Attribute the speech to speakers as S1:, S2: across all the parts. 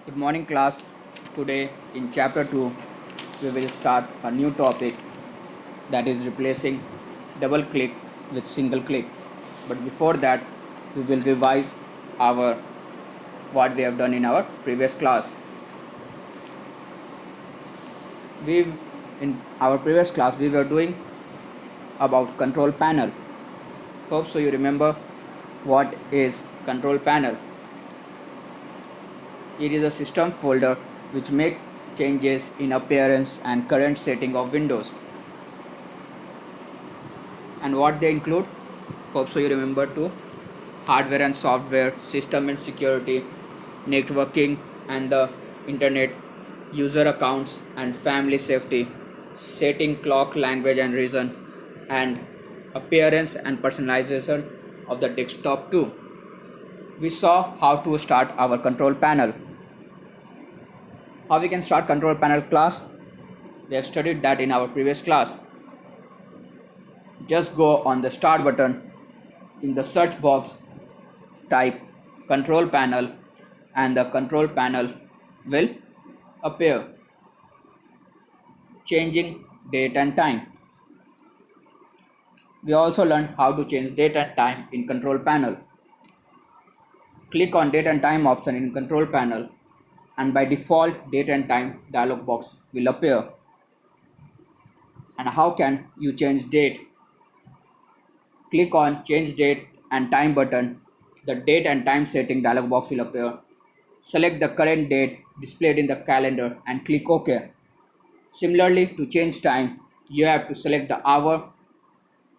S1: Good morning, class. Today, in chapter 2, we will start a new topic that is replacing double click with single click. But before that, we will revise our what we have done in our previous class. We in our previous class we were doing about control panel. Hope so you remember what is control panel. It is a system folder which make changes in appearance and current setting of Windows. And what they include, hope so you remember too: hardware and software, system and security, networking and the internet, user accounts and family safety, setting clock language and region, and appearance and personalization of the desktop too. We saw how to start our control panel. How we can start control panel class? We have studied that in our previous class. Just go on the start button. In the search box, type control panel and the control panel will appear. Changing date and time. We also learned how to change date and time in control panel. Click on date and time option in control panel and by default date and time dialog box will appear. And how can you change date? Click on change date and time button. The date and time setting dialog box will appear. Select the current date displayed in the calendar and click OK. Similarly, to change time, you have to select the hour.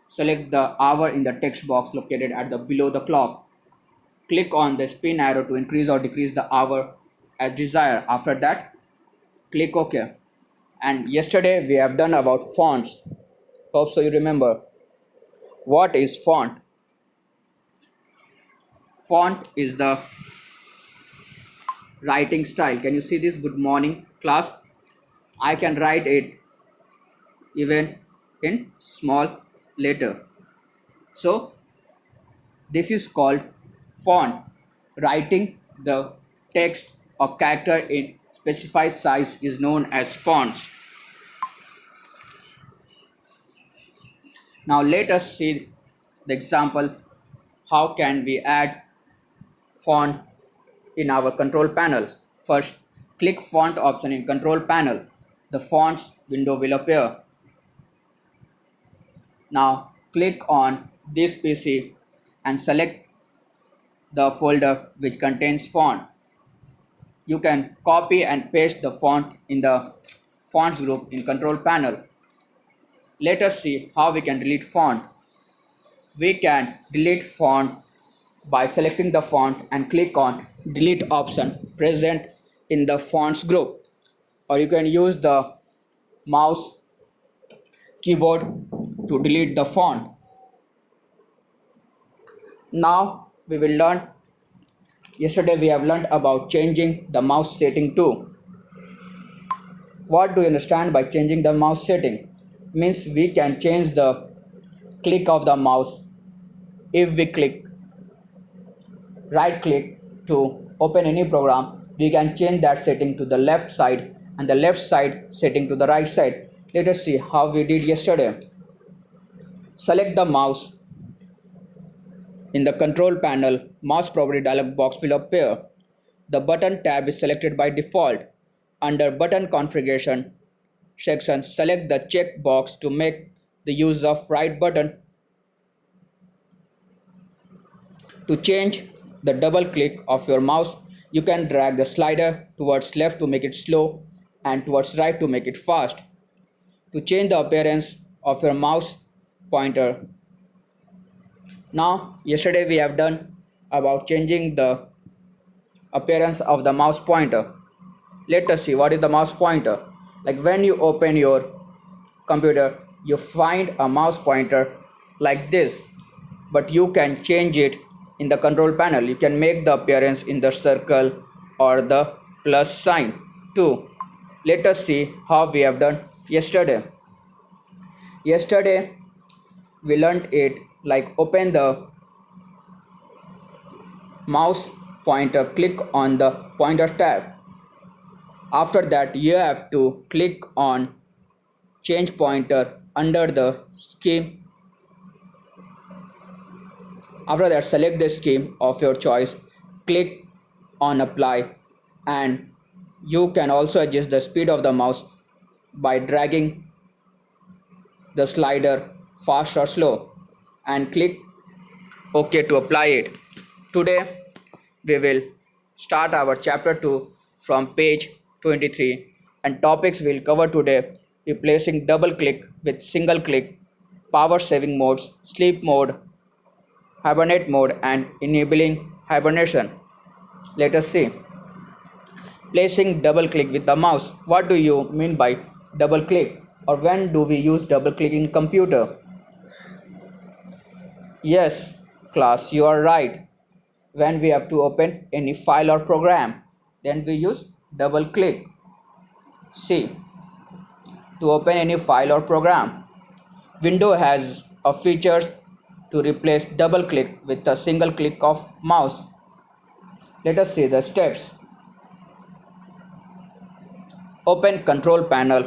S1: Select the hour in the text box located at the below the clock. Click on the spin arrow to increase or decrease the hour as desired. After that, click OK. And yesterday we have done about fonts. Hope so you remember. What is font? Font is the writing style. Can you see this? Good morning, class. I can write it even in small letter. So this is called font. Writing the text or character in specified size is known as fonts. Now let us see the example. How can we add font in our control panel? First, click font option in control panel. The fonts window will appear. Now click on this PC and select the folder which contains font. You can copy and paste the font in the fonts group in control panel. Let us see how we can delete font. We can delete font by selecting the font and click on delete option present in the fonts group, or you can use the mouse keyboard to delete the font. Now we will learn. Yesterday we have learned about changing the mouse setting too. What do you understand by changing the mouse setting? Means we can change the click of the mouse. If we click right click to open any program, we can change that setting to the left side and the left side setting to the right side. Let us see how we did yesterday. Select the mouse. In the control panel, mouse property dialog box will appear. The button tab is selected by default. Under button configuration section, select the check box to make the use of right button. To change the double click of your mouse, you can drag the slider towards left to make it slow and towards right to make it fast. To change the appearance of your mouse pointer. Now, yesterday we have done about changing the appearance of the mouse pointer. Let us see what is the mouse pointer. Like when you open your computer, you find a mouse pointer like this, but you can change it in the control panel. You can make the appearance in the circle or the plus sign too. Let us see how we have done yesterday. Yesterday we learned it like open the mouse pointer, click on the pointer tab After that you have to click on change pointer under the scheme. After that select the scheme of your choice, click on apply, and you can also adjust the speed of the mouse by dragging the slider fast or slow, and click OK to apply it. Today we will start our chapter 2 from page 23, and topics we'll cover today: replacing double click with single click, power saving modes, sleep mode, hibernate mode, and enabling hibernation. Let us see. Placing double click with the mouse. What do you mean by double click, or when do we use double click in computer? Yes, class, you are right. When we have to open any file or program, then we use double click. See, to open any file or program, Windows has a features to replace double click with a single click of mouse. Let us see the steps. Open control panel.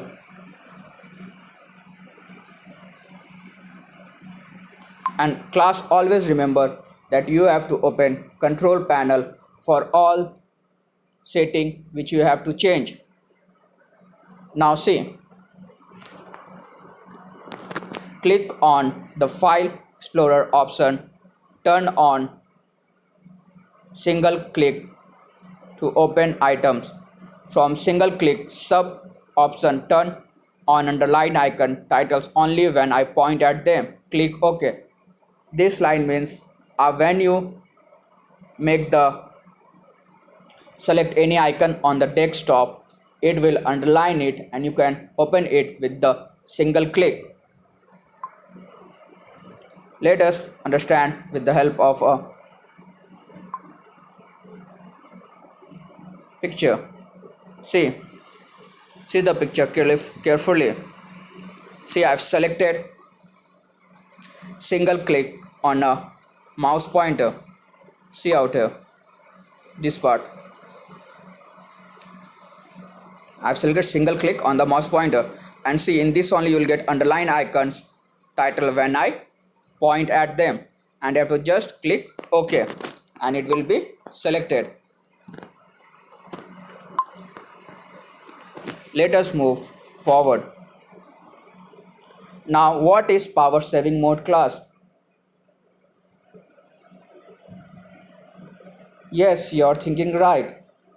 S1: And class, always remember that you have to open control panel for all setting which you have to change. Now see, click on the file explorer option, turn on single click to open items. From single click sub option, turn on underline icon titles only when I point at them. Click OK. This line means when you make the select any icon on the desktop, it will underline it and you can open it with the single click. Let us understand with the help of a picture. See the picture carefully. See, I've selected single click on a mouse pointer. See out here, this part. I've selected single click on the mouse pointer, and see, in this only you will get underline icons title when I point at them, and you have to just click OK and it will be selected. Let us move forward. Now, what is power saving mode, class? Yes, you are thinking right.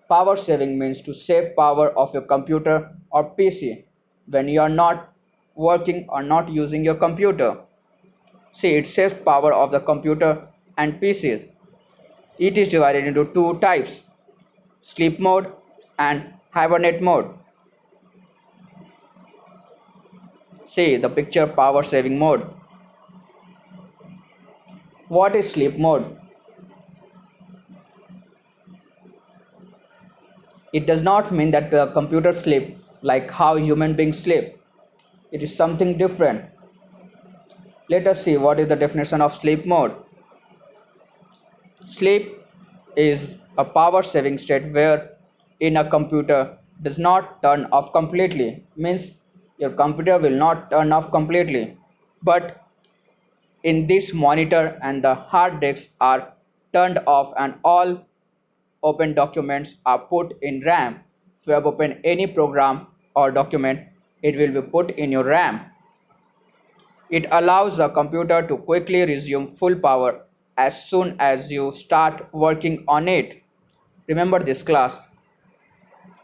S1: Power saving means to save power of your computer or PC when you are not working or not using your computer. See, it saves power of the computer and PCs. It is divided into two types: sleep mode and hibernate mode. See the picture, power saving mode. What is sleep mode? It does not mean that the computer sleep like how human beings sleep. It is something different. Let us see what is the definition of sleep mode. Sleep is a power saving state where in a computer does not turn off completely. Means your computer will not turn off completely, but in this monitor and the hard disks are turned off and all open documents are put in RAM. If you have opened any program or document, it will be put in your RAM. It allows the computer to quickly resume full power as soon as you start working on it. Remember this, class.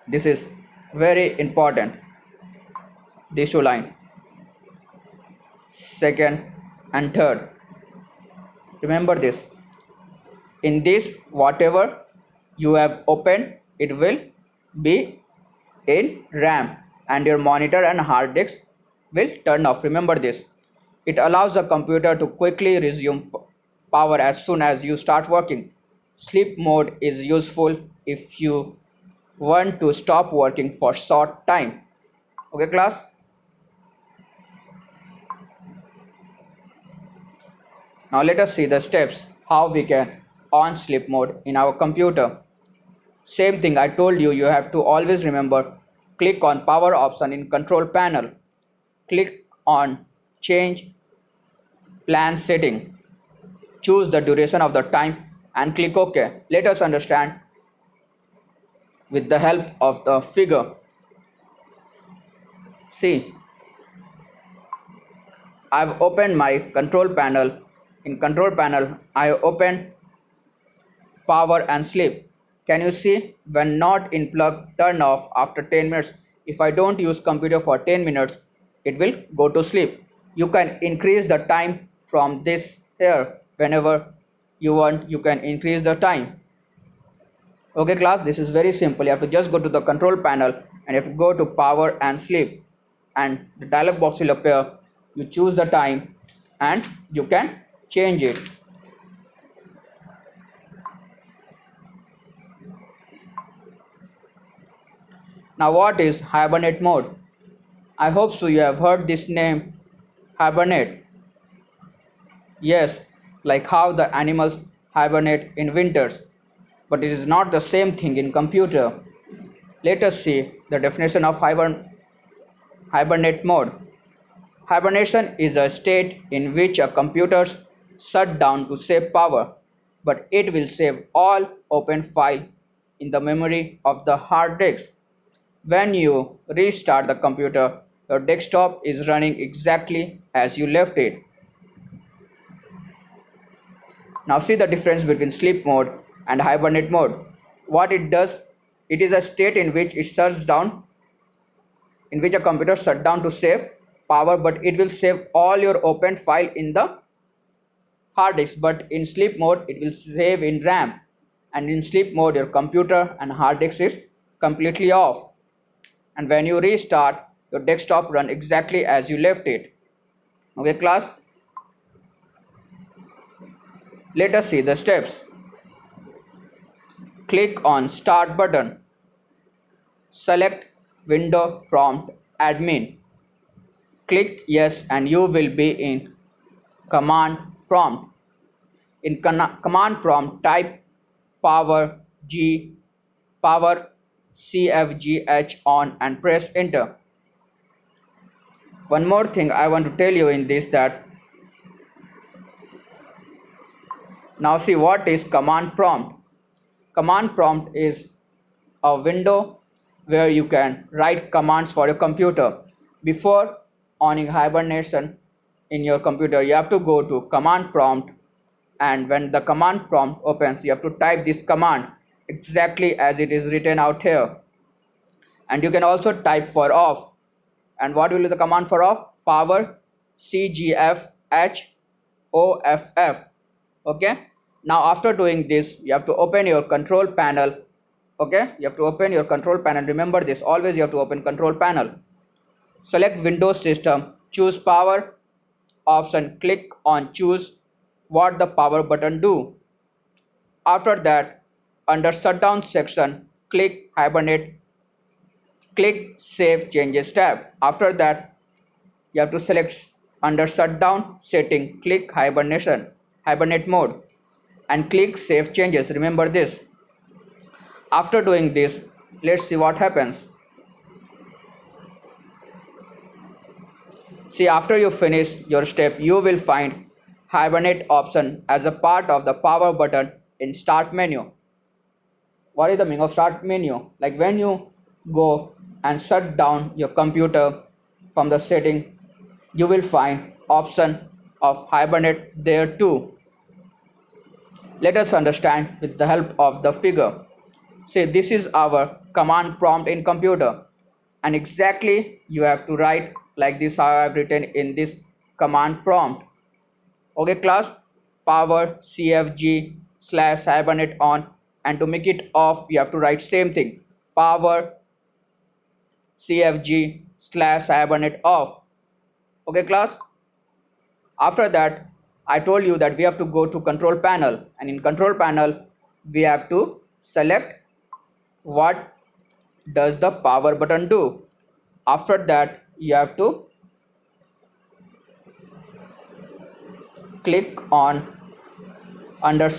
S1: This is very important. These two lines, second and third. Remember this. In this, whatever you have opened, it will be in RAM and your monitor and hard disk will turn off. Remember this. It allows the computer to quickly resume power as soon as you start working. Sleep mode is useful if you want to stop working for short time. Okay, class? Now let us see the steps how we can on sleep mode in our computer. Same thing I told you, you have to always remember, click on power option in control panel, click on change plan setting, choose the duration of the time and click OK. Let us understand with the help of the figure. See, I've opened my control panel. In control panel, I open power and sleep. Can you see when not in plug turn off after 10 minutes? If I don't use computer for 10 minutes, it will go to sleep. You can increase the time from this here. Whenever you want, you can increase the time. Okay class, this is very simple. You have to just go to the control panel and you have to go to power and sleep, and the dialog box will appear. You choose the time and you can change it. Now what is hibernate mode? I hope so you have heard this name, hibernate. Yes, like how the animals hibernate in winters, but it is not the same thing in computer. Let us see the definition of hibernate mode. Hibernation is a state in which a computer shut down to save power, but it will save all open files in the memory of the hard disk. When you restart the computer, your desktop is running exactly as you left it. Now see the difference between sleep mode and hibernate mode. What it does, it is a state in which it shuts down, in which a computer shuts down to save power, but it will save all your open file in the hard disk. But in sleep mode, it will save in RAM, and in sleep mode, your computer and hard disk is completely off. And when you restart, your desktop run exactly as you left it. Okay class, let us see the steps. Click on start button, select window prompt admin, click yes and you will be in command prompt. In command prompt, type power cfgh on and press enter. One more thing I want to tell you in this, that now see what is command prompt. Command prompt is a window where you can write commands for your computer. Before on hibernation in your computer, you have to go to command prompt, and when the command prompt opens, you have to type this command exactly as it is written out here. And you can also type for off. And what will be the command for off? Power cgf hoff. Okay, now after doing this, you have to open your control panel. Okay, you have to open your control panel. Remember this, always you have to open control panel. Select Windows System, choose power option, click on choose what the power button do. After that, under shutdown section, click hibernate, click save changes tab. After that, you have to select under shutdown setting, click hibernate mode and click save changes. Remember this. After doing this, let's see what happens. See, after you finish your step, you will find hibernate option as a part of the power button in start menu. What is the meaning of start menu? Like when you go and shut down your computer from the setting, you will find option of hibernate there too. Let us understand with the help of the figure. Say this is our command prompt in computer, and exactly you have to write like this how I have written in this command prompt. Okay class, power cfg / hibernate on, and to make it off you have to write same thing, power cfg / hibernate off. Okay class, after that I told you that we have to go to control panel, and in control panel we have to select what does the power button do. After that you have to click on under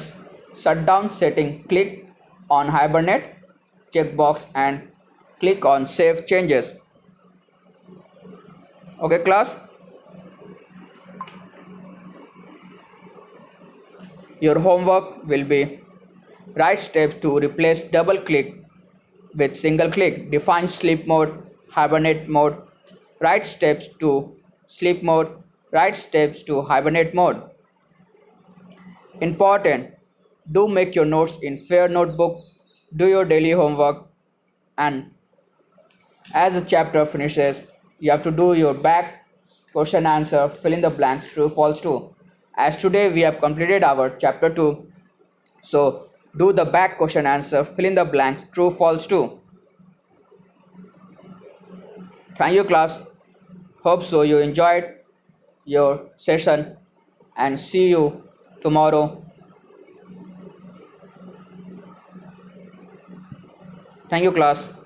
S1: shutdown setting, click on hibernate checkbox and click on Save Changes. Okay class, your homework will be write steps to replace double click with single click. Define sleep mode, hibernate mode. Write steps to sleep mode. Write steps to hibernate mode. Important. Do make your notes in Fair Notebook. Do your daily homework, and as the chapter finishes, you have to do your back question answer, fill in the blanks, true, false, true. As today we have completed our chapter 2, so do the back question answer, fill in the blanks, true, false, true. Thank you class. Hope so you enjoyed your session and see you tomorrow. Thank you class.